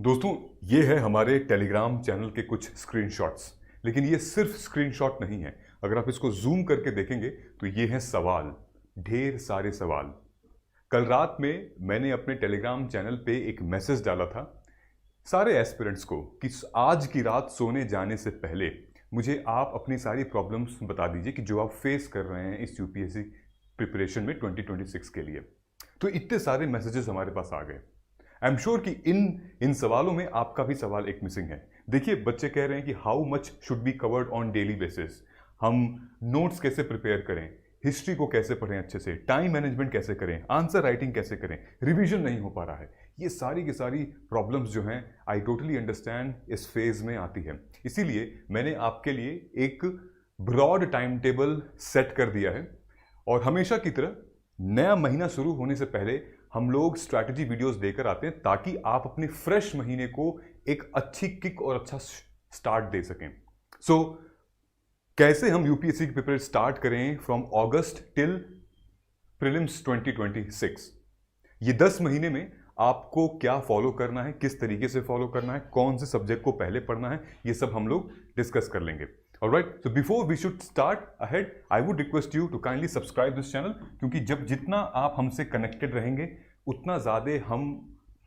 दोस्तों, ये है हमारे टेलीग्राम चैनल के कुछ स्क्रीनशॉट्स। लेकिन ये सिर्फ स्क्रीनशॉट नहीं है। अगर आप इसको जूम करके देखेंगे तो ये हैं सवाल, ढेर सारे सवाल। कल रात में मैंने अपने टेलीग्राम चैनल पे एक मैसेज डाला था सारे एस्पिरेंट्स को कि आज की रात सोने जाने से पहले मुझे आप अपनी सारी प्रॉब्लम्स बता दीजिए कि जो आप फेस कर रहे हैं इस यूपीएससी प्रिपरेशन में 2026 के लिए। तो इतने सारे मैसेजेस हमारे पास आ गए। आई एम श्योर कि इन सवालों में आपका भी सवाल एक मिसिंग है। देखिए, बच्चे कह रहे हैं कि how much should be covered on daily basis, हम नोट्स कैसे प्रिपेयर करें, हिस्ट्री को कैसे पढ़ें अच्छे से, टाइम मैनेजमेंट कैसे करें, आंसर राइटिंग कैसे करें, रिवीजन नहीं हो पा रहा है। ये सारी की सारी प्रॉब्लम्स जो हैं आई टोटली अंडरस्टैंड इस फेज में आती है। इसीलिए मैंने आपके लिए एक ब्रॉड टाइम टेबल सेट कर दिया है और हमेशा की तरह नया महीना शुरू होने से पहले हम लोग स्ट्रैटेजी वीडियोस देकर आते हैं ताकि आप अपने फ्रेश महीने को एक अच्छी किक और अच्छा स्टार्ट दे सकें। सो कैसे हम यूपीएससी की प्रिपरेशन स्टार्ट करें फ्रॉम अगस्त टिल प्रीलिम्स 2026। ये 10 महीने में आपको क्या फॉलो करना है, किस तरीके से फॉलो करना है, कौन से सब्जेक्ट को पहले पढ़ना है, ये सब हम लोग डिस्कस कर लेंगे। Alright, so before we should start ahead, I would request you to kindly subscribe this channel, क्योंकि जितना आप हमसे कनेक्टेड रहेंगे उतना ज़्यादा हम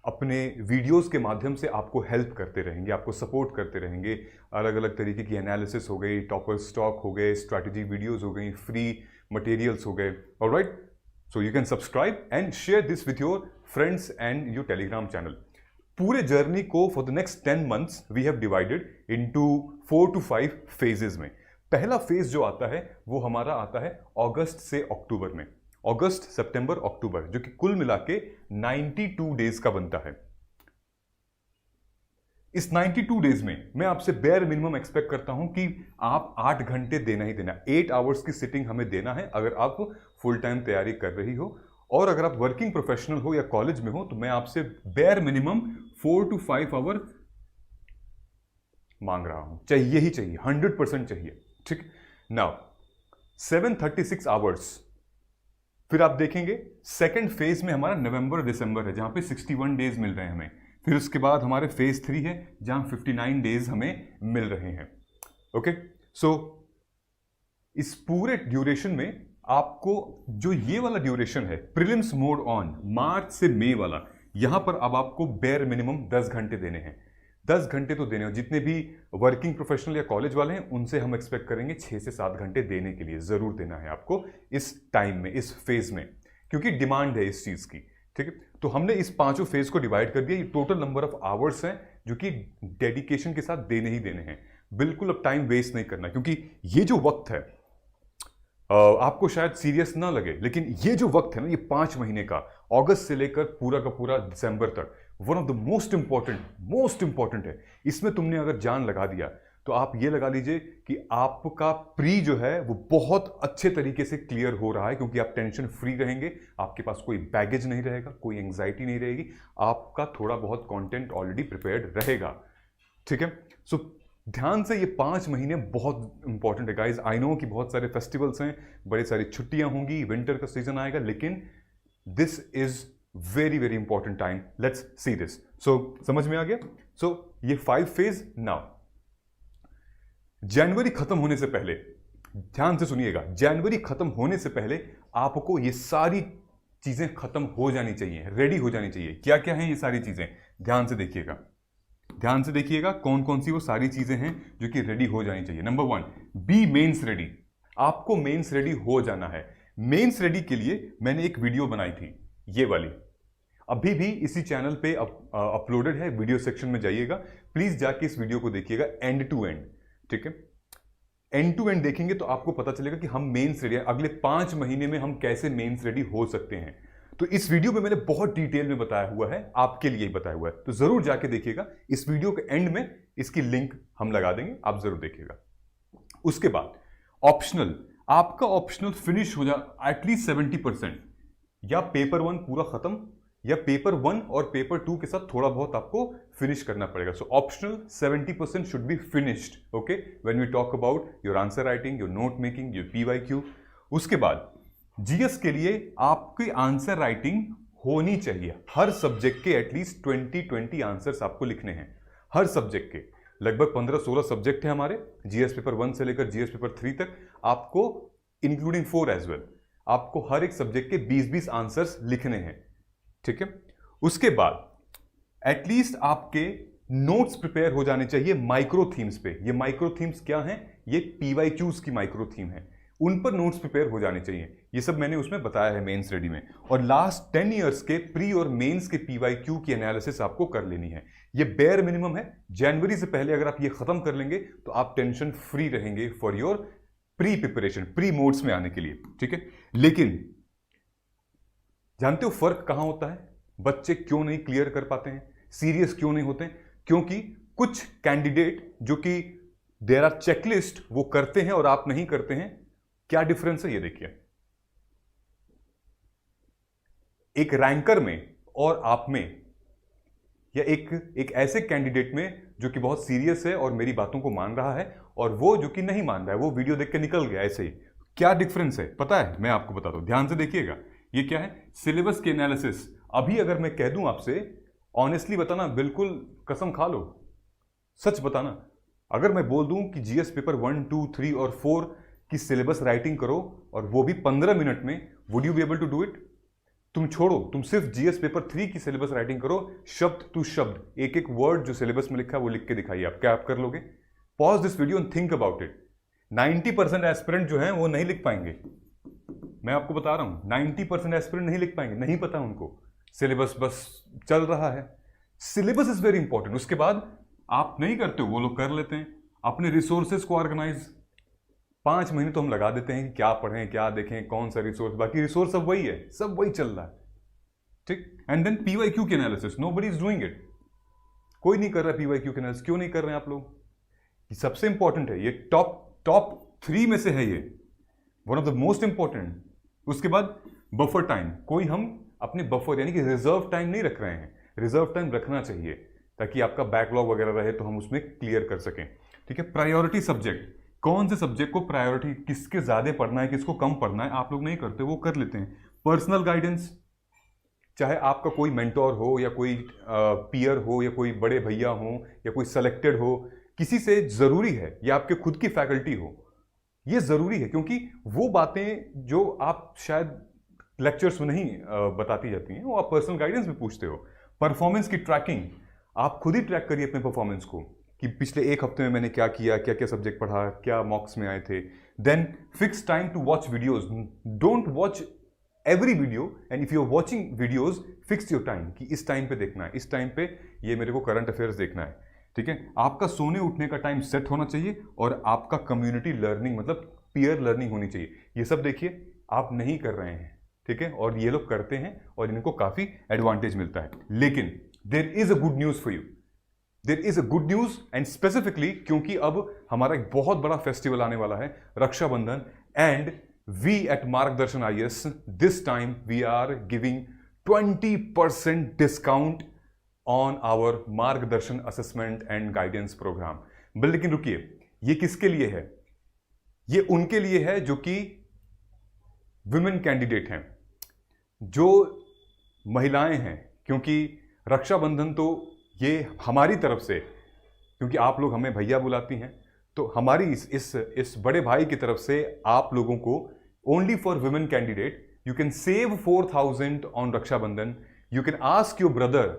अपने वीडियोस के माध्यम से आपको हेल्प करते रहेंगे, आपको सपोर्ट करते रहेंगे। अलग अलग तरीके की एनालिसिस हो गई, टॉपर स्टॉक हो गए, स्ट्रैटेजी वीडियोस हो गई, फ्री मटेरियल्स हो गए। Alright, so you can subscribe and share this with your friends and your Telegram channel. पूरे जर्नी को for the next 10 months we have divided into 4 to 5 phases में। पहला फेज जो आता है वो हमारा आता है अगस्त से अक्टूबर में, अगस्त सितंबर अक्टूबर, जो कि कुल मिला के 92 डेज का बनता है। इस 92 डेज में मैं आपसे बेयर मिनिमम एक्सपेक्ट करता हूं कि आप 8 घंटे देना ही देना, 8 आवर्स की सिटिंग हमें देना है अगर आप फुल टाइम तैयारी कर रही हो। और अगर आप वर्किंग प्रोफेशनल हो या कॉलेज में हो तो मैं आपसे बेयर मिनिमम 4 to 5 आवर मांग रहा हूं, चाहिए ही चाहिए, 100% चाहिए। ठीक, नाउ 736 आवर्स। फिर आप देखेंगे सेकेंड फेज में हमारा नवंबर दिसंबर है जहां पे 61 डेज मिल रहे हैं हमें। फिर उसके बाद हमारे फेज 3 है जहां 59 डेज हमें मिल रहे हैं। ओके, सो इस पूरे ड्यूरेशन में आपको जो ये वाला ड्यूरेशन है प्रीलिम्स मोड ऑन, मार्च से मई वाला, यहां पर अब आपको बेयर मिनिमम 10 घंटे देने हैं। 10 घंटे तो देने हो। जितने भी वर्किंग प्रोफेशनल या कॉलेज वाले हैं उनसे हम एक्सपेक्ट करेंगे 6 से 7 घंटे देने के लिए जरूर देना है आपको इस टाइम में, इस फेज में, क्योंकि डिमांड है इस चीज की। ठीक है, तो हमने इस पांचों फेज को डिवाइड कर दिया। ये टोटल नंबर ऑफ आवर्स हैं जो कि डेडिकेशन के साथ देने ही देने हैं। बिल्कुल अब टाइम वेस्ट नहीं करना, क्योंकि ये जो वक्त है आपको शायद सीरियस ना लगे, लेकिन ये जो वक्त है ना, ये 5 महीने का, अगस्त से लेकर पूरा का पूरा दिसंबर तक, one of the most important है। इसमें तुमने अगर जान लगा दिया तो आप ये लगा लीजिए कि आपका प्री जो है वो बहुत अच्छे तरीके से क्लियर हो रहा है, क्योंकि आप टेंशन फ्री रहेंगे, आपके पास कोई बैगेज नहीं रहेगा, कोई एंग्जाइटी नहीं रहेगी, आपका थोड़ा बहुत कंटेंट ऑलरेडी प्रिपेयर्ड रहेगा। ठीक है, सो ध्यान से, ये 5 महीने बहुत इंपॉर्टेंट है गाइज। आई नो कि बहुत सारे फेस्टिवल्स हैं, बड़ी सारी छुट्टियां होंगी, विंटर का सीजन आएगा, लेकिन this is very very important time. Let's see this. So समझ में आ गया? सो ये 5 फेज। नाउ जनवरी खत्म होने से पहले, ध्यान से सुनिएगा, जनवरी खत्म होने से पहले आपको ये सारी चीजें खत्म हो जानी चाहिए, रेडी हो जानी चाहिए। क्या क्या है ये सारी चीजें? ध्यान से देखिएगा, ध्यान से देखिएगा कौन कौन सी वो सारी चीजें हैं जो कि रेडी हो जानी चाहिए। Number 1, be mains ready. आपको मेंस रेडी हो जाना है। मेंस रेडी के लिए मैंने एक वीडियो बनाई थी, ये वाली, अभी भी इसी चैनल पे अपलोडेड है। वीडियो सेक्शन में जाइएगा, प्लीज जाके इस वीडियो को देखिएगा एंड टू एंड। ठीक है, एंड टू एंड देखेंगे तो आपको पता चलेगा कि हम मेंस रेडी, अगले 5 महीने में हम कैसे मेंस रेडी हो सकते हैं। तो इस वीडियो में मैंने बहुत डिटेल में बताया हुआ है, आपके लिए ही बताया हुआ है, तो जरूर जाके देखिएगा। इस वीडियो के एंड में इसकी लिंक हम लगा देंगे, आप जरूर देखिएगा। उसके बाद ऑप्शनल, आपका ऑप्शनल फिनिश हो जाए एटलीस्ट 70%, या पेपर 1 पूरा खत्म, या पेपर 1 और पेपर 2 के साथ थोड़ा बहुत आपको फिनिश करना पड़ेगा। So optional 70% should be finished, okay, when we talk about your answer writing, your note making, your PYQ। उसके बाद जीएस के लिए आपकी आंसर राइटिंग होनी चाहिए। हर सब्जेक्ट के एटलीस्ट 20 आंसर्स आपको लिखने हैं, हर सब्जेक्ट के। लगभग 15-16 सब्जेक्ट है हमारे, जीएस पेपर 1 से लेकर जीएस पेपर 3 तक, आपको इंक्लूडिंग 4 एज वेल, आपको हर एक सब्जेक्ट के 20-20 आंसर्स लिखने हैं, ठीक है। उसके बाद एटलीस्ट आपके नोट्स प्रिपेयर हो जाने चाहिए माइक्रो थीम्स पे। ये माइक्रो थीम्स क्या हैं? ये पीवाईक्यूज की माइक्रो थीम है, उन पर नोट्स प्रिपेयर हो जाने चाहिए। ये सब मैंने उसमें बताया है मेंस रेडी में। और लास्ट 10 इयर्स के प्री और मेंस के पीवाईक्यू की एनालिसिस आपको कर लेनी है। ये बेयर मिनिमम है। जनवरी से पहले अगर आप ये खत्म कर लेंगे तो आप टेंशन फ्री रहेंगे for your pre preparation, pre modes में आने के लिए, ठीक है। लेकिन जानते हो फर्क कहां होता है? बच्चे क्यों नहीं क्लियर कर पाते हैं, सीरियस क्यों नहीं होते हैं? क्योंकि कुछ कैंडिडेट जो कि देयर आर चेकलिस्ट वो करते हैं और आप नहीं करते हैं। क्या डिफरेंस है ये देखिए, एक रैंकर में और आप में, या एक ऐसे कैंडिडेट में जो कि बहुत सीरियस है और मेरी बातों को मान रहा है, और वो जो कि नहीं मान रहा है, वो वीडियो देख के निकल गया ऐसे ही। क्या डिफरेंस है पता है? मैं आपको बताता हूं, ध्यान से देखिएगा। ये क्या है? सिलेबस के एनालिसिस। अभी अगर मैं कह दूं आपसे, ऑनेस्टली बताना, बिल्कुल कसम खा लो, सच बताना, अगर मैं बोल दूं कि जीएस पेपर 1, 2, 3 और 4 की सिलेबस राइटिंग करो और वो भी 15 मिनट में, would you be able to do it? तुम छोड़ो, तुम सिर्फ जीएस पेपर 3 की सिलेबस राइटिंग करो, शब्द टू शब्द, एक एक वर्ड जो सिलेबस में लिखा है वो लिख के दिखाइए। आप क्या आप कर लोगे? Pause this video and think about it. 90% aspirant जो है वो नहीं लिख पाएंगे, मैं आपको बता रहा हूं। 90% एस्पिरेंट नहीं लिख पाएंगे, नहीं पता उनको, सिलेबस बस चल रहा है। Syllabus is very important. उसके बाद आप नहीं करते हो, वो लोग कर लेते हैं। अपने रिसोर्सेज को ऑर्गेनाइज, 5 महीने तो हम लगा देते हैं कि क्या पढ़ें, क्या देखें, कौन सा रिसोर्स, बाकी रिसोर्स सब वही है, सब वही चल रहा है, ठीक। एंड देन पीवाईक्यू की analysis, nobody is doing it. कोई नहीं कर रहा पीवाईक्यू की एनालिसिस। क्यों नहीं कर रहे हैं आप लोग? ये सबसे इंपॉर्टेंट है, ये टॉप 3 में से है, ये one of the most important. उसके बाद बफर टाइम, कोई हम अपने बफर यानी कि रिजर्व टाइम नहीं रख रहे हैं। रिजर्व टाइम रखना चाहिए ताकि आपका बैकलॉग वगैरह रहे तो हम उसमें क्लियर कर सकें, ठीक है। प्रायोरिटी सब्जेक्ट, कौन से सब्जेक्ट को प्रायोरिटी, किसके ज्यादा पढ़ना है, किसको कम पढ़ना है, आप लोग नहीं करते, वो कर लेते हैं। पर्सनल गाइडेंस, चाहे आपका कोई मेंटोर हो या कोई पीयर हो या कोई बड़े भैया हो या कोई सेलेक्टेड हो, किसी से जरूरी है, या आपके खुद की फैकल्टी हो, ये जरूरी है। क्योंकि वो बातें जो आप शायद लेक्चर्स में नहीं बताती जाती हैं, वो आप पर्सनल गाइडेंस में पूछते हो। परफॉर्मेंस की ट्रैकिंग, आप खुद ही ट्रैक करिए अपने परफॉर्मेंस को कि पिछले 1 हफ्ते में मैंने क्या किया, क्या क्या सब्जेक्ट पढ़ा, क्या मॉक्स में आए थे। Then fix time to watch videos, don't watch every video, and if you are watching videos, fix your time कि इस टाइम पे देखना है, इस टाइम पे ये मेरे को करंट अफेयर्स देखना है, ठीक है। आपका सोने उठने का टाइम सेट होना चाहिए और आपका कम्युनिटी लर्निंग मतलब पीयर लर्निंग होनी चाहिए। ये सब देखिए आप नहीं कर रहे हैं, ठीक है, और ये लोग करते हैं और इनको काफी एडवांटेज मिलता है। लेकिन there is a good news for you, there is a good news, and specifically क्योंकि अब हमारा एक बहुत बड़ा फेस्टिवल आने वाला है, Rakshabandhan, and we at Margdarshan IAS this time we are giving 20% discount on our Margdarshan assessment and guidance program. लेकिन रुकिए, ये किसके लिए है? ये उनके लिए है जो कि विमेन कैंडिडेट हैं, जो महिलाएं हैं, क्योंकि रक्षाबंधन तो ये हमारी तरफ से, क्योंकि आप लोग हमें भैया बुलाती हैं, तो हमारी इस बड़े भाई की तरफ से आप लोगों को only for women candidate you can save 4000 on Rakshabandhan. You can ask your brother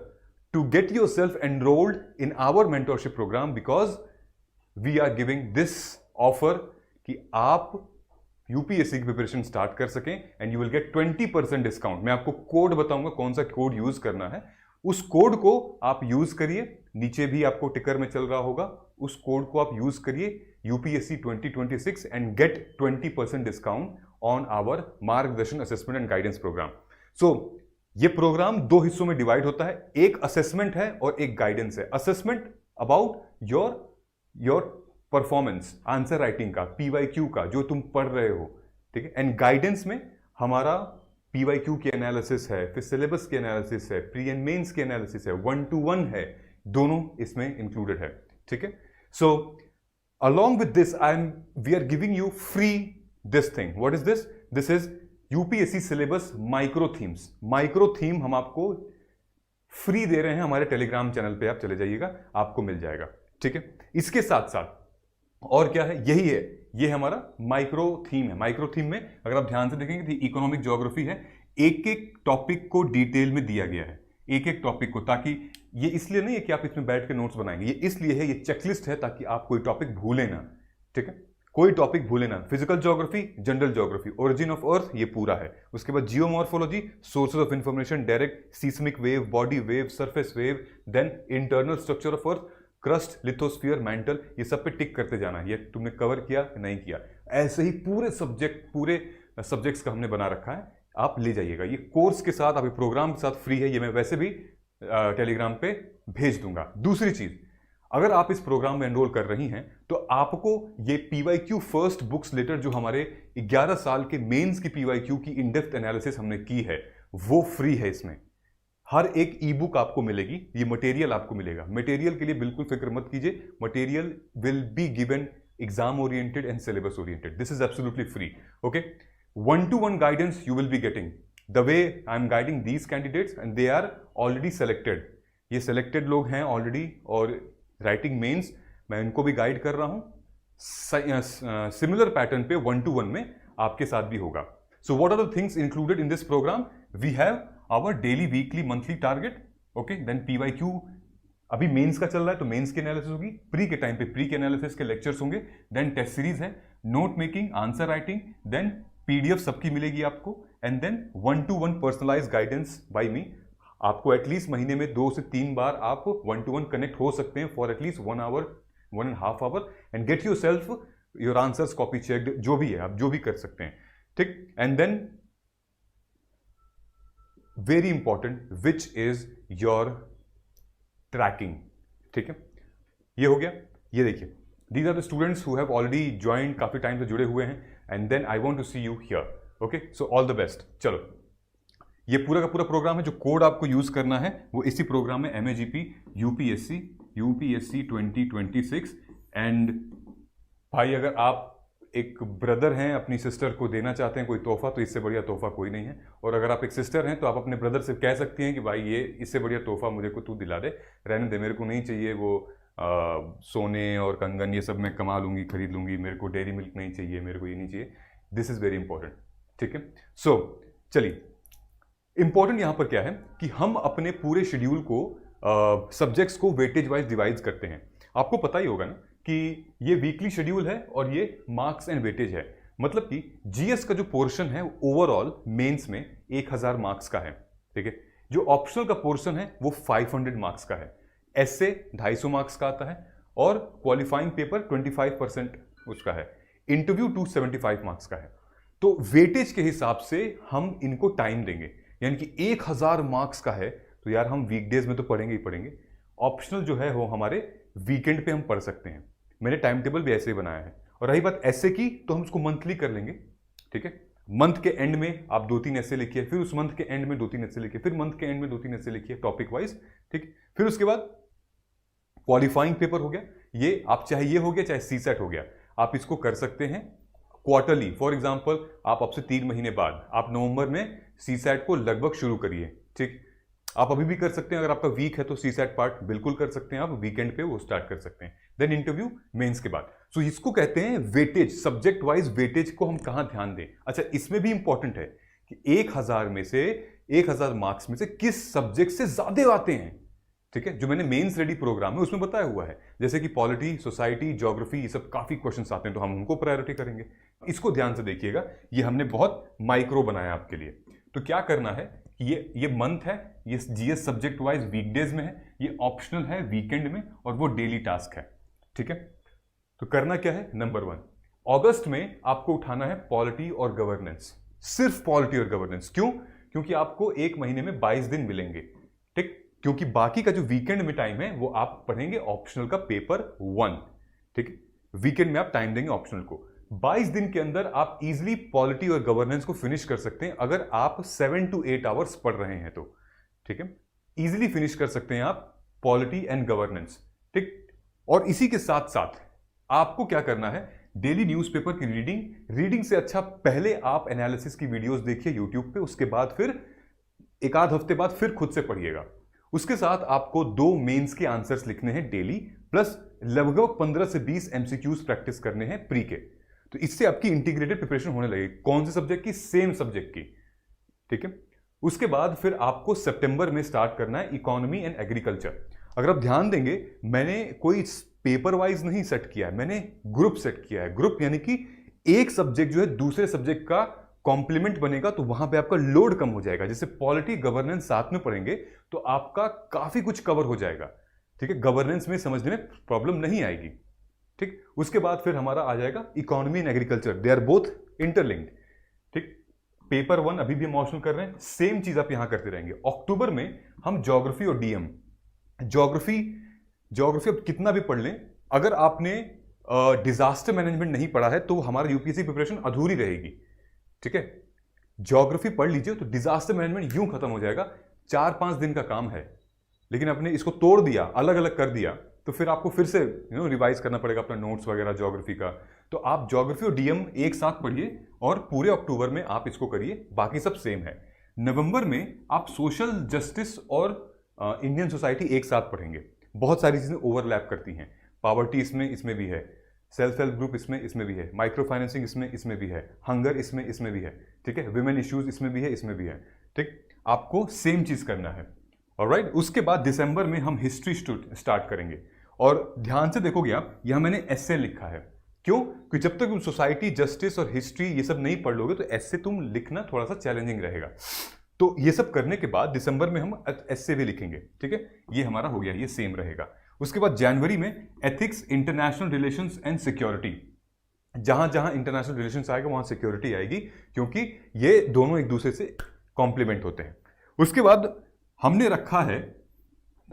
to get yourself enrolled in our mentorship program because we are giving this offer कि आप यूपीएससी की प्रिपरेशन स्टार्ट कर सकें and you will get 20% discount. मैं आपको code बताऊंगा कौन सा कोड यूज करना है, उस कोड को आप यूज करिए, नीचे भी आपको टिकर में चल रहा होगा, उस कोड को आप यूज करिए UPSC 2026 and get 20% discount on our Margdarshan assessment and guidance program. So ये प्रोग्राम 2 हिस्सों में डिवाइड होता है, एक असेसमेंट है और एक गाइडेंस है। Assessment about your performance, answer writing का, पीवाईक्यू का, जो तुम पढ़ रहे हो, ठीक है, एंड गाइडेंस में हमारा पीवाईक्यू की एनालिसिस है, फिर सिलेबस की एनालिसिस है, प्री एंड मेंस की एनालिसिस है, 1-to-1 है, दोनों इसमें इंक्लूडेड है, ठीक है। So along with this we are giving you free this thing. What is this? This is UPSC syllabus micro themes, micro theme हम आपको फ्री दे रहे हैं हमारे टेलीग्राम चैनल पे, आप चले जाइएगा आपको मिल जाएगा, ठीक है। इसके साथ साथ और क्या है, यही है, ये हमारा माइक्रो थीम है। माइक्रो थीम में अगर आप ध्यान से देखेंगे तो इकोनॉमिक ज्योग्राफी है, एक एक टॉपिक को डिटेल में दिया गया है, एक एक टॉपिक को, ताकि ये इसलिए नहीं है कि आप इसमें बैठ के नोट्स बनाएंगे, ये इसलिए है, ये चेकलिस्ट है ताकि आप कोई टॉपिक भूले ना, ठीक है, कोई टॉपिक भूले ना। Physical geography, general geography, origin of earth, ये पूरा है। उसके बाद geomorphology, sources of information, direct seismic wave, body wave, surface wave, then internal structure of earth, crust, lithosphere, mantle, ये सब पे टिक करते जाना है, ये तुमने कवर किया नहीं किया। ऐसे ही पूरे सब्जेक्ट्स का हमने बना रखा है, आप ले जाइएगा। ये कोर्स के साथ, अभी प्रोग्राम के साथ फ्री है, ये मैं वैसे भी टेलीग्राम पे भेज दूंगा। दूसरी चीज, अगर आप इस प्रोग्राम में एनरोल कर रही हैं तो आपको ये पीवाईक्यू फर्स्ट बुक्स लेटर, जो हमारे 11 साल के मेंस की पीवाईक्यू की इन डेप्थ एनालिसिस हमने की है, वो फ्री है। इसमें हर एक ई बुक आपको मिलेगी, ये मटेरियल आपको मिलेगा। मटेरियल के लिए बिल्कुल फिक्र मत कीजिए, material will be given exam oriented and syllabus oriented, this is absolutely free, okay. 1-to-1 guidance you will be getting, the way I am guiding these candidates and they are already selected, ये selected लोग हैं already, और writing mains मैं इनको भी guide कर रहा हूं सिमिलर पैटर्न पे 1-to-1 में आपके साथ भी होगा। So what are the things included in this program? We have our daily, weekly, monthly target, okay. Then PYQ अभी मेंस का चल रहा है तो मेंस की एनालिसिस होगी, प्री के टाइम पे प्री के एनालिसिस के लेक्चर्स होंगे, देन टेस्ट सीरीज है, note making, answer writing, then PDF सबकी मिलेगी आपको, and then 1-to-1 personalise guidance by me. आपको एटलीस्ट महीने में 2 से 3 बार आप 1-to-1 कनेक्ट हो सकते हैं for at least 1 hour, 1.5 hour, and get yourself your answers copy checked, जो भी है आप जो भी कर सकते हैं, ठीक। And then very important, which is your tracking, ठीक है। ये हो गया, ये देखिए, these are the students who have already joined, काफी टाइम से जुड़े हुए हैं, and then I want to see you here, okay, so all the best। चलो, ये पूरा का पूरा प्रोग्राम है, जो कोड आपको यूज करना है वो इसी प्रोग्राम में, MAGP यूपीएससी 2026। एंड भाई, अगर आप एक ब्रदर हैं, अपनी सिस्टर को देना चाहते हैं कोई तोहफा, तो इससे बढ़िया तोहफा कोई नहीं है। और अगर आप एक सिस्टर हैं तो आप अपने ब्रदर से कह सकती हैं कि भाई ये इससे बढ़िया तोहफा मुझे को तू दिला दे, रहने दे, मेरे को नहीं चाहिए वो सोने और कंगन, ये सब मैं कमा लूंगी, खरीद लूंगी, मेरे को डेयरी मिल्क नहीं चाहिए, मेरे को ये नहीं चाहिए। दिस इज वेरी इंपॉर्टेंट, ठीक है। सो चलिए, इंपॉर्टेंट यहां पर क्या है कि हम अपने पूरे शेड्यूल को सब्जेक्ट्स को वेटेज वाइज डिवाइड करते हैं। आपको पता ही होगा ना कि ये वीकली शेड्यूल है और ये मार्क्स एंड वेटेज है। मतलब कि जीएस का जो पोर्शन है ओवरऑल मेंस में 1000 मार्क्स का है, ठीक है। जो ऑप्शनल का पोर्शन है वो 500 मार्क्स का है, एसे 250 मार्क्स का आता है, और क्वालिफाइंग पेपर 25% उसका है, इंटरव्यू 275 मार्क्स का है। तो वेटेज के हिसाब से हम इनको टाइम देंगे, यानी कि 1000 मार्क्स का है तो यार हम वीकडेज में तो पढ़ेंगे ही पढ़ेंगे, ऑप्शनल जो है वो हमारे वीकेंड पे हम पढ़ सकते हैं। मैंने टाइम टेबल भी ऐसे ही बनाया है। और रही बात ऐसे की, तो हम उसको मंथली कर लेंगे, ठीक है। मंथ के एंड में आप 2-3 ऐसे लिखिए, फिर उस मंथ के एंड में 2-3 ऐसे लिखिए, फिर मंथ के एंड में 2-3 ऐसे लिखिए, टॉपिक वाइज, ठीक। फिर उसके बाद क्वालिफाइंग पेपर हो गया, ये आप चाहे ये हो गया चाहे सीसेट हो गया, आप इसको कर सकते हैं क्वार्टरली। फॉर एग्जांपल, आप अब से 3 महीने बाद आप नवंबर में सीसेट को लगभग शुरू करिए, ठीक। आप अभी भी कर सकते हैं, अगर आपका वीक है तो सीसेट पार्ट बिल्कुल कर सकते हैं, आप वीकेंड पे वो स्टार्ट कर सकते हैं। देन इंटरव्यू मेंस के बाद। सो इसको कहते हैं वेटेज, सब्जेक्ट वाइज वेटेज को हम कहां ध्यान दें। अच्छा, इसमें भी इंपॉर्टेंट है कि 1000 में से 1000 मार्क्स में से किस सब्जेक्ट से ज्यादा आते हैं, ठीक है। जो मैंने मेंस रेडी प्रोग्राम में उसमें बताया हुआ है, जैसे कि पॉलिटी, सोसाइटी, ज्योग्राफी, ये सब काफी क्वेश्चंस आते हैं, तो हम उनको प्रायोरिटी करेंगे। इसको ध्यान से देखिएगा, ये हमने बहुत माइक्रो बनाया आपके लिए। तो क्या करना है कि ये मंथ है, ये जीएस सब्जेक्ट वाइज वीकडेज में है, ये ऑप्शनल है वीकेंड में, और वो डेली टास्क है, ठीक है। तो करना क्या है, नंबर 1, अगस्त में आपको उठाना है पॉलिटी और गवर्नेंस, सिर्फ पॉलिटी और गवर्नेंस। क्यों? क्योंकि आपको 1 महीने में 22 दिन मिलेंगे, ठीक। क्योंकि बाकी का जो वीकेंड में टाइम है वो आप पढ़ेंगे ऑप्शनल का पेपर 1, ठीक। वीकेंड में आप टाइम देंगे ऑप्शनल को। 22 दिन के अंदर आप इजीली पॉलिटी और गवर्नेंस को फिनिश कर सकते हैं, अगर आप 7 to 8 आवर्स पढ़ रहे हैं तो, ठीक है। इजीली फिनिश कर सकते हैं आप पॉलिटी एंड गवर्नेंस, ठीक। और इसी के साथ साथ आपको क्या करना है, डेली न्यूज़पेपर की रीडिंग से अच्छा पहले आप एनालिसिस की वीडियोस देखिए यूट्यूब पे, उसके बाद फिर एक आध हफ्ते बाद फिर खुद से पढ़िएगा। उसके साथ आपको 2 मेंस के आंसर्स लिखने हैं डेली, प्लस लगभग 15 से 20 एमसीक्यूज प्रैक्टिस करने हैं प्री के। तो इससे आपकी इंटीग्रेटेड प्रिपरेशन होने लगेगी। कौन से सब्जेक्ट की? सेम सब्जेक्ट की, ठीक है। उसके बाद फिर आपको सितंबर में स्टार्ट करना है इकोनॉमी एंड एग्रीकल्चर। अगर आप ध्यान देंगे, मैंने कोई पेपर वाइज नहीं सेट किया है, मैंने ग्रुप सेट किया है। ग्रुप यानी कि एक सब्जेक्ट जो है दूसरे सब्जेक्ट का कॉम्प्लीमेंट बनेगा, तो वहां पे आपका लोड कम हो जाएगा। जैसे पॉलिटी गवर्नेंस साथ में पढ़ेंगे तो आपका काफी कुछ कवर हो जाएगा, ठीक है। गवर्नेंस में समझने में प्रॉब्लम नहीं आएगी, ठीक। उसके बाद फिर हमारा आ जाएगा economy and agriculture, they are both interlinked, ठीक। पेपर 1 अभी भी हम मॉडल कर रहे हैं, सेम चीज आप यहां करते रहेंगे। अक्टूबर में हम ज्योग्राफी और डीएम, ज्योग्राफी अब कितना भी पढ़ लें, अगर आपने डिजास्टर मैनेजमेंट नहीं पढ़ा है तो हमारा यूपीएससी प्रिपरेशन अधूरी रहेगी, ठीक है। ज्योग्राफी पढ़ लीजिए तो डिजास्टर मैनेजमेंट यूं खत्म हो जाएगा। 4-5 दिन का काम है, लेकिन आपने इसको तोड़ दिया, अलग अलग कर दिया, तो फिर आपको फिर से रिवाइज करना पड़ेगा अपना नोट्स वगैरह ज्योग्राफी का। तो आप ज्योग्राफी और डीएम एक साथ पढ़िए और पूरे अक्टूबर में आप इसको करिए, बाकी सब सेम है। नवंबर में आप सोशल जस्टिस और इंडियन सोसाइटी एक साथ पढ़ेंगे। बहुत सारी चीजें ओवरलैप करती हैं। पावर्टी इसमें भी है, सेल्फ हेल्प ग्रुप इसमें भी है, माइक्रो फाइनेंसिंग इसमें भी है, हंगर इसमें भी है, ठीक है, विमेन इश्यूज इसमें भी है, ठीक। आपको सेम चीज करना है, ऑलराइट। उसके बाद दिसंबर में हम हिस्ट्री स्टार्ट करेंगे। और ध्यान से देखोगे आप, यहां मैंने एस्से लिखा है। क्यों? क्योंकि जब तक तुम सोसाइटी, जस्टिस और हिस्ट्री ये सब नहीं पढ़ लोगे तो एस्से तुम लिखना थोड़ा सा चैलेंजिंग रहेगा। तो ये सब करने के बाद दिसंबर में हम एस्से भी लिखेंगे, ठीक है। ये हमारा हो गया, ये सेम रहेगा। उसके बाद जनवरी में ethics, international relations and security. जहां जहां इंटरनेशनल रिलेशंस आएगा वहां सिक्योरिटी आएगी, क्योंकि ये दोनों एक दूसरे से कॉम्प्लीमेंट होते हैं। उसके बाद हमने रखा है,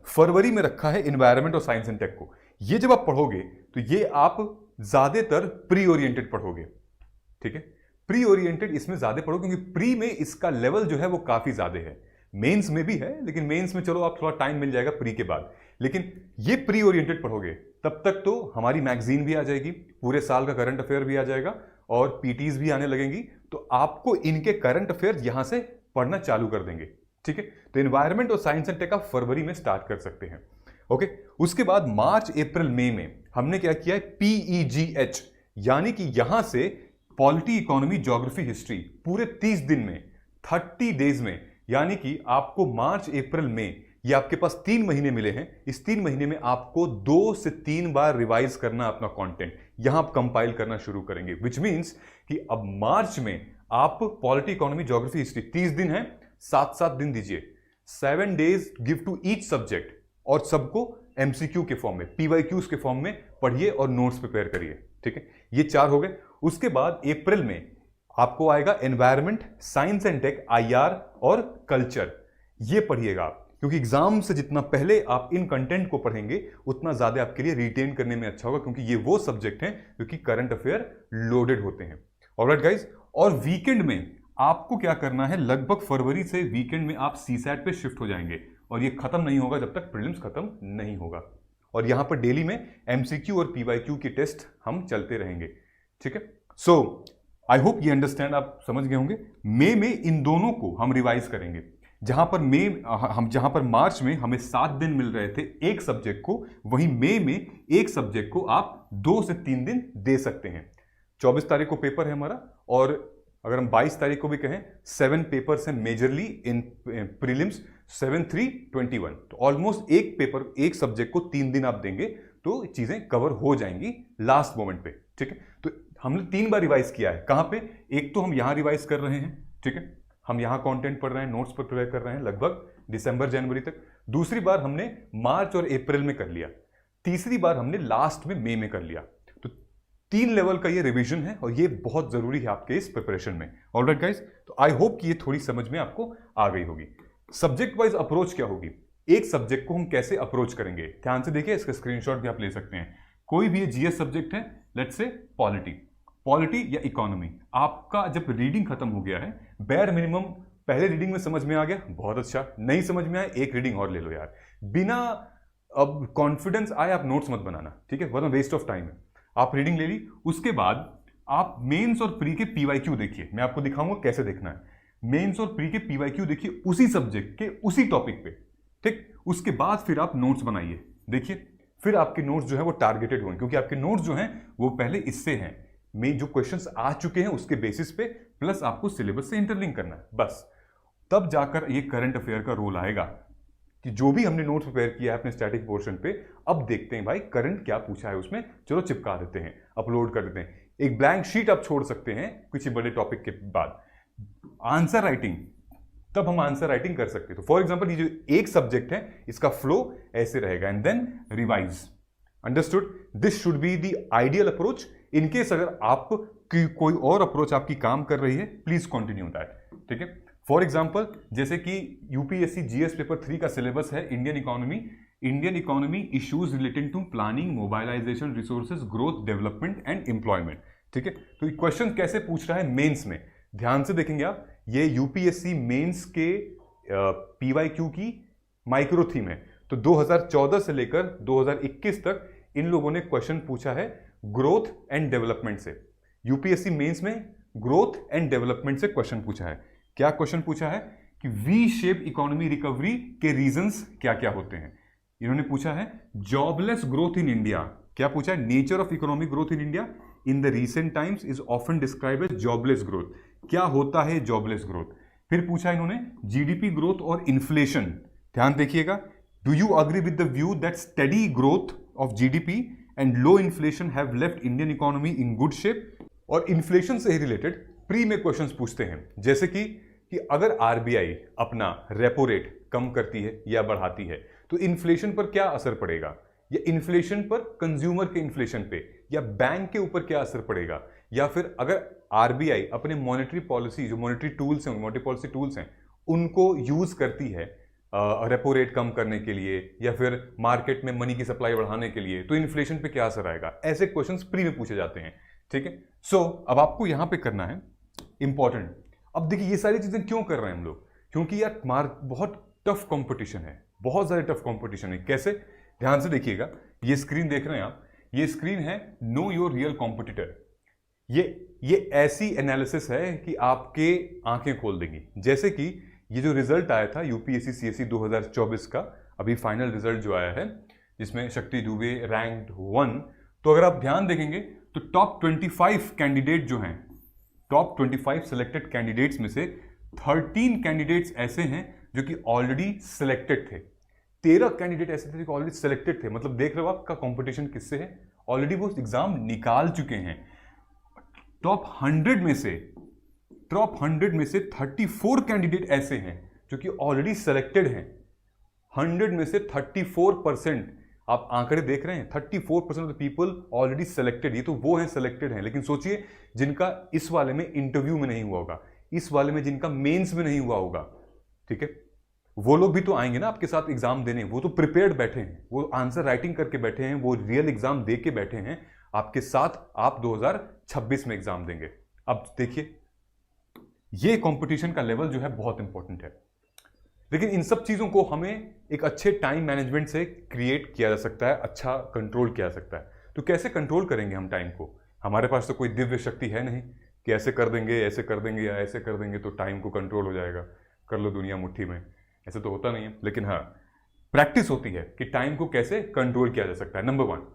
फरवरी में रखा है एनवायरनमेंट और साइंस एंड टेक को। ये जब आप पढ़ोगे तो ये आप ज्यादातर प्री ओरिएंटेड पढ़ोगे, ठीक है। प्री ओरिएंटेड इसमें ज्यादा पढ़ोगे क्योंकि प्री में इसका लेवल जो है वो काफी ज्यादा है। मेंस में भी है, लेकिन मेंस में चलो आप थोड़ा टाइम मिल जाएगा प्री के बाद, लेकिन ये प्री ओरिएंटेड पढ़ोगे तब तक तो हमारी मैगजीन भी आ जाएगी, पूरे साल का करंट अफेयर भी आ जाएगा और पीटीज भी आने लगेंगी। तो आपको इनके करंट अफेयर यहां से पढ़ना चालू कर देंगे, ठीक है। तो एनवायरनमेंट और साइंस एंड टेक आप फरवरी में स्टार्ट कर सकते हैं, ओके। उसके बाद मार्च, अप्रैल, मई में हमने क्या किया है, PEGH, यानी कि यहां से पॉलिटी, इकोनॉमी, ज्योग्राफी, हिस्ट्री पूरे 30 दिन में, 30 डेज में, यानी कि आपको मार्च, अप्रैल, मई, ये आपके पास 3 महीने मिले हैं। इस 3 महीने में आपको 2 से 3 बार रिवाइज करना अपना कंटेंट, यहां आप कंपाइल करना शुरू करेंगे। विच मींस कि अब मार्च में आप पॉलिटी, इकोनॉमी, ज्योग्राफी, हिस्ट्री 30 दिन है, 7-7 दिन दीजिए, 7 days give to each subject, और सबको एमसीक्यू के फॉर्म में, पीवाईक्यूज के फॉर्म में पढ़िए और नोट्स प्रिपेयर करिए, ठीक है। ये 4 हो गए। उसके बाद अप्रैल में आपको आएगा environment, science and tech, IR और कल्चर। ये पढ़िएगा आप, क्योंकि एग्जाम से जितना पहले आप इन कंटेंट को पढ़ेंगे उतना ज्यादा आपके लिए रिटेन करने में अच्छा होगा, क्योंकि ये वो सब्जेक्ट हैं जो कि करंट अफेयर लोडेड होते हैं। ऑलराइट गाइस, और वीकेंड में आपको क्या करना है, लगभग फरवरी से वीकेंड में आप सीसैट पे शिफ्ट हो जाएंगे और ये खत्म नहीं होगा जब तक प्रीलिम्स खत्म नहीं होगा। और यहां पर डेली में एमसीक्यू और पीवाईक्यू की टेस्ट हम चलते रहेंगे, ठीक है। सो आई होप ये अंडरस्टैंड आप समझ गए होंगे। मई में इन दोनों को हम रिवाइज करेंगे। जहां पर मार्च में हमें 7 दिन मिल रहे थे एक सब्जेक्ट को, वहीं मई में एक सब्जेक्ट को आप 2 से 3 दिन दे सकते हैं। 24 तारीख को पेपर है हमारा, और अगर हम 22 तारीख को भी कहें, 7 पेपर्स हैं मेजरली इन प्रीलिम्स, 7, 3, 21। तो ऑलमोस्ट एक पेपर, एक सब्जेक्ट को 3 दिन आप देंगे तो चीजें कवर हो जाएंगी लास्ट मोमेंट पे, ठीक है। तो हमने 3 बार रिवाइज किया है। कहां पे? एक तो हम यहां रिवाइज कर रहे हैं, ठीक है, हम यहां कंटेंट पढ़ रहे हैं, नोट्स पर प्रिपेयर कर रहे हैं लगभग दिसंबर, जनवरी तक। दूसरी बार हमने मार्च और अप्रैल में कर लिया। तीसरी बार हमने लास्ट में मई में कर लिया। तो 3 लेवल का ये रिवीजन है और ये बहुत जरूरी है आपके इस प्रिपरेशन में। ऑलराइट गाइस, तो आई होप कि ये थोड़ी समझ में आपको आ गई होगी। सब्जेक्ट वाइज अप्रोच क्या होगी, एक सब्जेक्ट को हम कैसे अप्रोच करेंगे, ध्यान से देखिए, इसका स्क्रीनशॉट भी आप ले सकते हैं। कोई भी जीएस सब्जेक्ट है, लेट्स से पॉलिटी या इकोनॉमी, आपका जब रीडिंग खत्म हो गया है, बेयर मिनिमम पहले रीडिंग में समझ में आ गया, बहुत अच्छा, नहीं समझ में आया एक रीडिंग और ले लो यार, बिना अब कॉन्फिडेंस आए आप नोट्स मत बनाना, ठीक है, वरना वेस्ट ऑफ टाइम है। आप रीडिंग ले ली, उसके बाद आप मेंस और प्री के पीवाईक्यू देखिए, मैं आपको दिखाऊंगा कैसे देखना है। मेंस और प्री के पीवाईक्यू देखिए उसी सब्जेक्ट के उसी टॉपिक पे, ठीक। उसके बाद फिर आप नोट्स बनाइए, देखिए फिर आपके नोट्स जो है वो टारगेटेड होंगे, क्योंकि आपके नोट्स जो हैं वो पहले इससे हैं, में जो क्वेश्चंस आ चुके हैं उसके बेसिस पे, प्लस आपको सिलेबस से इंटरलिंक करना है, बस तब जाकर ये करंट अफेयर का रोल आएगा कि जो भी हमने नोट्स प्रिपेयर किया है अपने स्टैटिक पोर्शन पे, अब देखते हैं भाई करंट क्या पूछा है उसमें, चलो चिपका देते हैं, अपलोड कर देते हैं। एक ब्लैंक शीट आप छोड़ सकते हैं किसी बड़े टॉपिक के बाद। आंसर राइटिंग, तब हम आंसर राइटिंग कर सकते हैं। तो फॉर एग्जांपल ये जो एक सब्जेक्ट है इसका फ्लो ऐसे रहेगा, and then revise, understood. This should be the ideal approach. In case अगर आप कोई और अप्रोच आपकी काम कर रही है, प्लीज कंटिन्यू दैट, ठीक है। फॉर एग्जाम्पल जैसे कि यूपीएससी जीएस पेपर 3 का सिलेबस है Indian economy issues related to planning, mobilisation, resources, growth, development and employment, ठीक है। तो ये क्वेश्चन कैसे पूछ रहा है मेंस में, ध्यान से देखेंगे आप, ये यूपीएससी मेंस के पीवाईक्यू की माइक्रो थीम है। तो 2014 से लेकर 2021 तक इन लोगों ने क्वेश्चन पूछा है ग्रोथ एंड डेवलपमेंट से। यूपीएससी मेंस में ग्रोथ एंड डेवलपमेंट से क्वेश्चन पूछा है। क्या क्वेश्चन पूछा है कि वी शेप इकोनॉमी रिकवरी के रीजंस क्या क्या होते हैं। इन्होंने पूछा है जॉबलेस ग्रोथ इन इंडिया, क्या पूछा है, nature of economic growth in India in the recent times is often describe as jobless growth, क्या होता है जॉबलेस ग्रोथ। फिर पूछा इन्होंने जीडीपी ग्रोथ और इन्फ्लेशन, ध्यान देखिएगा, do you agree with the view that study growth of GDP and low inflation have left Indian economy in good shape. और इन्फ्लेशन से ही रिलेटेड प्री में क्वेश्चंस पूछते हैं, जैसे कि अगर आरबीआई अपना रेपो रेट कम करती है या बढ़ाती है तो इन्फ्लेशन पर क्या असर पड़ेगा, या इन्फ्लेशन पर कंज्यूमर के इन्फ्लेशन पे या बैंक के ऊपर क्या असर पड़ेगा, या फिर अगर आरबीआई अपने मॉनेटरी पॉलिसी, जो मॉनेटरी टूल्स हैं, मॉनेटरी पॉलिसी टूल्स हैं, उनको यूज करती है रेपो रेट कम करने के लिए या फिर मार्केट में मनी की सप्लाई बढ़ाने के लिए, तो इन्फ्लेशन पे क्या असर आएगा। ऐसे क्वेश्चंस प्री में पूछे जाते हैं, ठीक है। सो अब आपको यहां पे करना है इंपॉर्टेंट। अब देखिए ये सारी चीजें क्यों कर रहे हैं हम लोग, क्योंकि यार बहुत टफ कंपटीशन है, बहुत ज्यादा टफ कंपटीशन है। कैसे, ध्यान से देखिएगा, ये स्क्रीन देख रहे हैं आप, ये स्क्रीन है नो योर रियल कॉम्पिटिटर। ये ऐसी एनालिसिस है कि आपके आंखें खोल देंगी। जैसे कि ये जो रिजल्ट आया था यूपीएससी सीएससी 2024 का, अभी फाइनल रिजल्ट जो आया है जिसमें शक्ति दुबे रैंक्ड 1, तो अगर आप ध्यान देखेंगे तो टॉप 25 कैंडिडेट जो हैं, टॉप 25 सिलेक्टेड कैंडिडेट्स में से 13 कैंडिडेट्स ऐसे हैं जो कि ऑलरेडी सिलेक्टेड थे। 13 कैंडिडेट ऐसे थे जो ऑलरेडी सिलेक्टेड थे। मतलब देख रहे हो आपका कंपटीशन किससे है, ऑलरेडी वो एग्जाम निकाल चुके हैं। टॉप 100 में से 34 कैंडिडेट ऐसे हैं जो कि ऑलरेडी सिलेक्टेड हैं। 100 में से 34%, आप आंकड़े देख रहे हैं, 34% of the people already selected. ये तो वो हैं सिलेक्टेड हैं, लेकिन सोचिए जिनका इस वाले में इंटरव्यू में नहीं हुआ होगा, इस वाले में जिनका मेंस में नहीं हुआ होगा, ठीक है, वो लोग भी तो आएंगे ना आपके साथ एग्जाम देने। वो तो प्रिपेयर्ड बैठे हैं, वो आंसर राइटिंग करके बैठे हैं, वो रियल एग्जाम दे के बैठे हैं आपके साथ। आप 2026 में एग्जाम देंगे। अब देखिए ये कंपटीशन का लेवल जो है बहुत इंपॉर्टेंट है, लेकिन इन सब चीजों को हमें एक अच्छे टाइम मैनेजमेंट से क्रिएट किया जा सकता है, अच्छा कंट्रोल किया जा सकता है। तो कैसे कंट्रोल करेंगे हम टाइम को, हमारे पास तो कोई दिव्य शक्ति है नहीं कि ऐसे कर देंगे, ऐसे कर देंगे या ऐसे कर देंगे तो टाइम को कंट्रोल हो जाएगा, कर लो दुनिया मुट्ठी में, ऐसे तो होता नहीं है। लेकिन हाँ, प्रैक्टिस होती है कि टाइम को कैसे कंट्रोल किया जा सकता है। Number 1,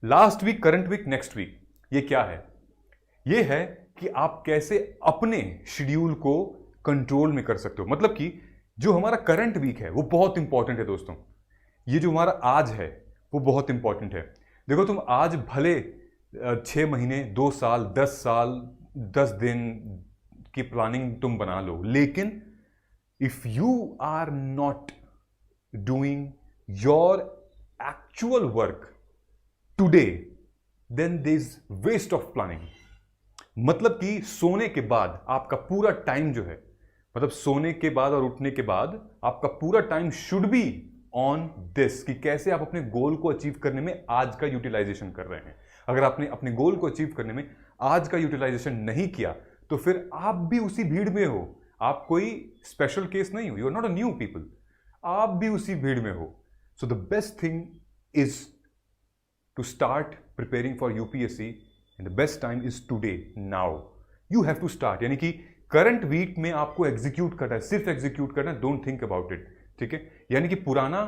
last week, current week, next week, ये क्या है, ये है कि आप कैसे अपने शेड्यूल को कंट्रोल में कर सकते हो। मतलब कि जो हमारा करंट वीक है वो बहुत इंपॉर्टेंट है दोस्तों, ये जो हमारा आज है वो बहुत इंपॉर्टेंट है। देखो तुम आज भले 6 महीने, 2 साल, 10 साल, 10 दिन की प्लानिंग तुम बना लो, लेकिन if you are not doing your actual work today, then there is waste of planning. मतलब कि सोने के बाद आपका पूरा टाइम जो है, मतलब सोने के बाद और उठने के बाद आपका पूरा time should be on this, कि कैसे आप अपने गोल को अचीव करने में आज का यूटिलाइजेशन कर रहे हैं। अगर आपने अपने गोल को अचीव करने में आज का यूटिलाइजेशन नहीं किया तो फिर आप भी उसी भीड़ में हो, आप कोई स्पेशल केस नहीं हो, you are not a new people, आप भी उसी भीड़ में हो। So the best thing is to start preparing for UPSC, and the best time is today, now. You have to start. यानी कि करंट वीक में आपको एग्जीक्यूट करना है, सिर्फ एग्जीक्यूट करना है, डोंट थिंक अबाउट इट, ठीक है? यानी कि पुराना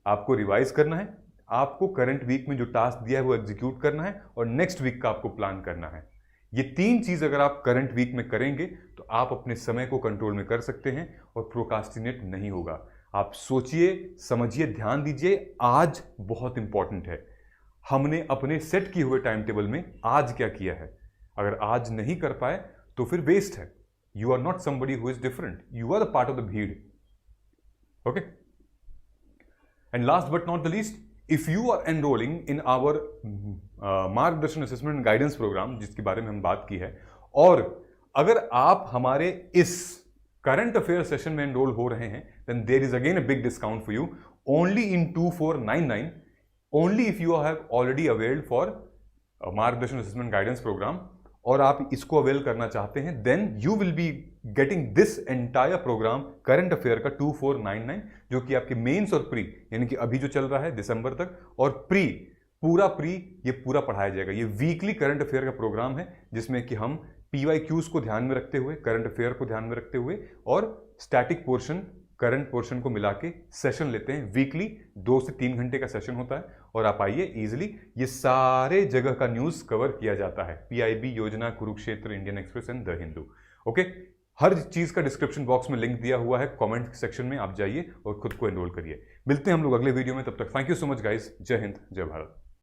आपको रिवाइज करना है, आपको करंट वीक में जो टास्क दिया है वो एग्जीक्यूट करना है, और नेक्स्ट वीक का आपको प्लान करना है। ये 3 चीज अगर आप करंट वीक में करेंगे तो आप अपने समय को कंट्रोल में कर सकते हैं और प्रोकास्टिनेट नहीं होगा। आप सोचिए, समझिए, ध्यान दीजिए, आज बहुत इंपॉर्टेंट है। हमने अपने सेट किए हुए टाइम टेबल में आज क्या किया है? अगर आज नहीं कर पाए तो फिर वेस्ट है। You are not somebody who is different, you are the part of the भीड़। Okay, and last but not the least, if you are enrolling in our Margdarshan assessment and guidance program, जिसके बारे में हम बात की है, और अगर आप हमारे इस करंट अफेयर सेशन में एनरोल हो रहे हैं, then there is again a big discount for you, only in 2499, only if you have already availed for Margdarshan assessment guidance program, और आप इसको अवेल करना चाहते हैं, then you will be getting this entire program current affair का 2499, जो कि आपके मेंस और प्री, यानी कि अभी जो चल रहा है दिसंबर तक, और प्री, पूरा प्री, ये पूरा पढ़ाया जाएगा। ये वीकली करंट अफेयर का प्रोग्राम है, जिसमें कि हम PYQs को ध्यान में रखते हुए, करंट अफेयर को ध्यान में रखते हुए, और स्टैटिक पोर्शन, करंट पोर्शन को मिला के सेशन लेते हैं। वीकली 2 से 3 घंटे का सेशन होता है, और आप आइए इजीली, ये सारे जगह का न्यूज कवर किया जाता है, PIB, Yojana, Kurukshetra, Indian Express and the Hindu. Okay, हर चीज का डिस्क्रिप्शन बॉक्स में लिंक दिया हुआ है, कमेंट सेक्शन में आप जाइए और खुद को एनरोल करिए। मिलते हैं हम लोग अगले वीडियो में, तब तक thank you so much guys. जय हिंद, जय भारत।